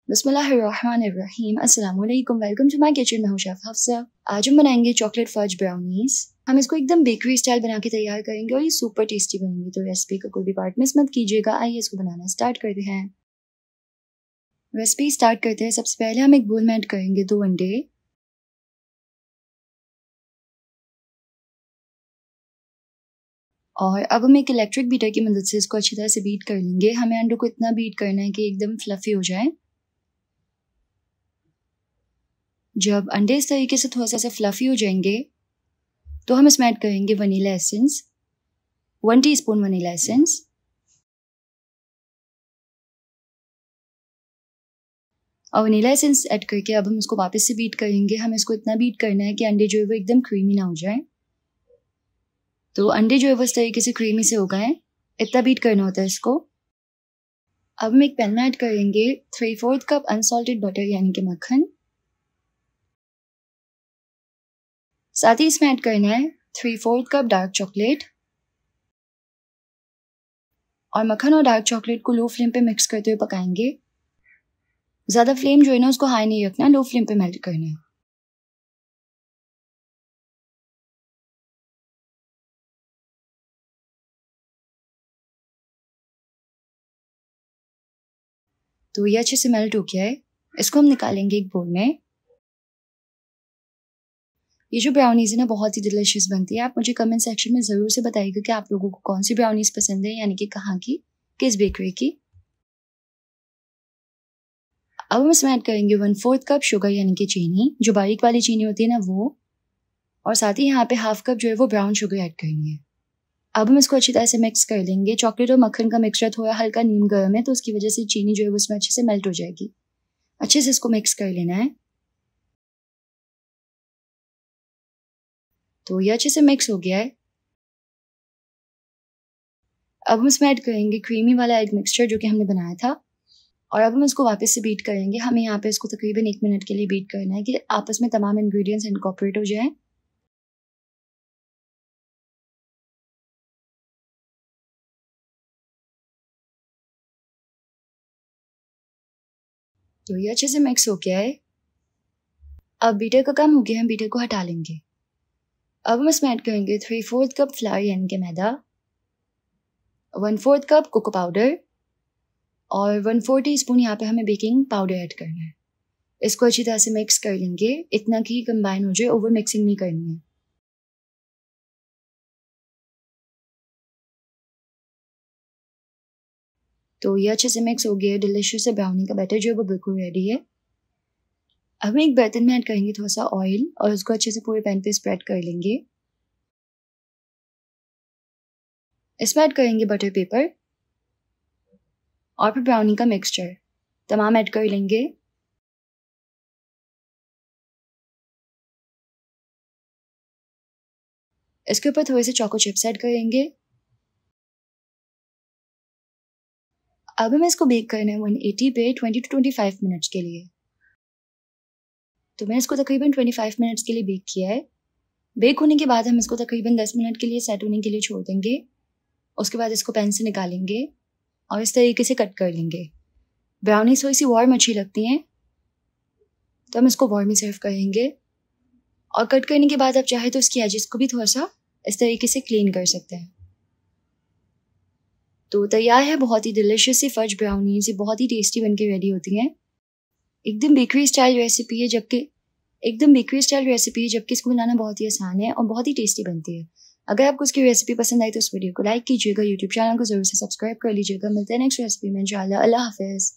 बिस्मिल्लाहिर्रहमानिर्रहीम। अस्सलाम वालेकुम। Welcome to my kitchen. मैं हूं शेफ हफ्सा। आज हम बनाएंगे चॉकलेट फज ब्राउनीज। हम इसको एकदम बेकरी स्टाइल बना के तैयार करेंगे और ये सुपर टेस्टी बनेंगी। तो रेसिपी का कोई भी पार्ट मिस मत कीजिएगा। आइए इसको बनाना स्टार्ट करते हैं। रेसिपी स्टार्ट करते हैं। सबसे पहले हम एक बोल में ऐड करेंगे 2 अंडे। और अब हम एक इलेक्ट्रिक बीटर की मदद से इसको अच्छी तरह से बीट कर लेंगे। हमें अंडों को इतना बीट करना है कि एकदम फ्लफी हो जाए। जब अंडे इस तरीके से थोड़ा सा फ्लफी हो जाएंगे तो हम इसमें ऐड करेंगे vanilla essence, 1 teaspoon vanilla essence. और वनीला एसेंस ऐड करके अब हम इसको वापस से बीट करेंगे। हमें इसको इतना बीट करना है कि अंडे जो है वो एकदम क्रीमी ना हो जाए। तो अंडे जो है वो इस तरीके से क्रीमी से हो गए, इतना बीट करना होता है इसको। अब हम एक पैन में ऐड करेंगे 3/4 कप अनसॉल्टेड बटर यानी कि मक्खन। साथ ही इसमें ऐड करना है 3/4 कप डार्क चॉकलेट। और मक्खन और डार्क चॉकलेट को लो फ्लेम पे मिक्स करते हुए पकाएंगे। ज़्यादा फ्लेम जो है ना उसको हाई नहीं रखना, लो फ्लेम पे मेल्ट करना है। तो ये अच्छे से मेल्ट हो गया है। इसको हम निकालेंगे एक बोल में। ये जो ब्राउनीज है ना बहुत ही डिलिशियस बनती है। आप मुझे कमेंट सेक्शन में ज़रूर से बताइएगा कि आप लोगों को कौन सी ब्राउनीज पसंद है, यानी कि कहाँ की, किस बेकरी की। अब हम इसमें ऐड करेंगे 1/4 कप शुगर यानी कि चीनी, जो बारीक वाली चीनी होती है ना वो। और साथ ही यहाँ पे हाफ कप जो है वो ब्राउन शुगर ऐड करनी है। अब हम इसको अच्छी तरह से मिक्स कर लेंगे। चॉकलेट और मक्खन का मिक्सचर थोड़ा हल्का नीम गर्म है तो उसकी वजह से चीनी जो है वो उसमें अच्छे से मेल्ट हो जाएगी। अच्छे से इसको मिक्स कर लेना है। तो ये अच्छे से मिक्स हो गया है। अब हम इसमें ऐड करेंगे क्रीमी वाला एग मिक्सचर जो कि हमने बनाया था। और अब हम इसको वापस से बीट करेंगे। हमें यहाँ पे इसको तकरीबन 1 मिनट के लिए बीट करना है कि आपस में तमाम इंग्रेडिएंट्स इनकॉर्पोरेट हो जाएं। तो ये अच्छे से मिक्स हो गया है। अब बीटर का काम हो गया, हम बीटर को हटा लेंगे। अब हम इसमें ऐड करेंगे 3/4 कप फ्लावर यानी कि मैदा, 1/4 कप कोको पाउडर और 1/4 टीस्पून यहाँ पे हमें बेकिंग पाउडर ऐड करना है। इसको अच्छी तरह से मिक्स कर लेंगे, इतना कि कंबाइन हो जाए, ओवर मिक्सिंग नहीं करनी है। तो ये अच्छे से मिक्स हो गया है। डिलिशियस ब्राउनी का बैटर जो है वो बिल्कुल रेडी है। अब हम एक बर्तन में ऐड करेंगे थोड़ा सा ऑयल और उसको अच्छे से पूरे पैन पे स्प्रेड कर लेंगे। इसमें ऐड करेंगे बटर पेपर और फिर ब्राउनी का मिक्सचर, तमाम ऐड कर लेंगे। इसके ऊपर थोड़े से चोको चिप्स ऐड करेंगे। अब हमें इसको बेक करना है 180 पे 20 to 25 मिनट्स के लिए। तो मैंने इसको तकरीबन 25 मिनट्स के लिए बेक किया है। बेक होने के बाद हम इसको तकरीबन 10 मिनट के लिए सेट होने के लिए छोड़ देंगे। उसके बाद इसको पैन से निकालेंगे और इस तरीके से कट कर लेंगे। ब्राउनीज थोड़ी सी वार्म अच्छी लगती हैं तो हम इसको वार्म ही सर्व करेंगे। और कट करने के बाद आप चाहे तो इसकी एजेस को भी थोड़ा सा इस तरीके से क्लीन कर सकते हैं। तो तैयार है बहुत ही डिलिशियस सी फज ब्राउनीज। ये बहुत ही टेस्टी बनके रेडी होती हैं। एकदम बेकरी स्टाइल रेसिपी है, जबकि इसको बनाना बहुत ही आसान है और बहुत ही टेस्टी बनती है। अगर आपको इसकी रेसिपी पसंद आई तो इस वीडियो को लाइक कीजिएगा, यूट्यूब चैनल को जरूर से सब्सक्राइब कर लीजिएगा। मिलते हैं नेक्स्ट रेसिपी में इंशाल्लाह। अल्लाह हाफिज़।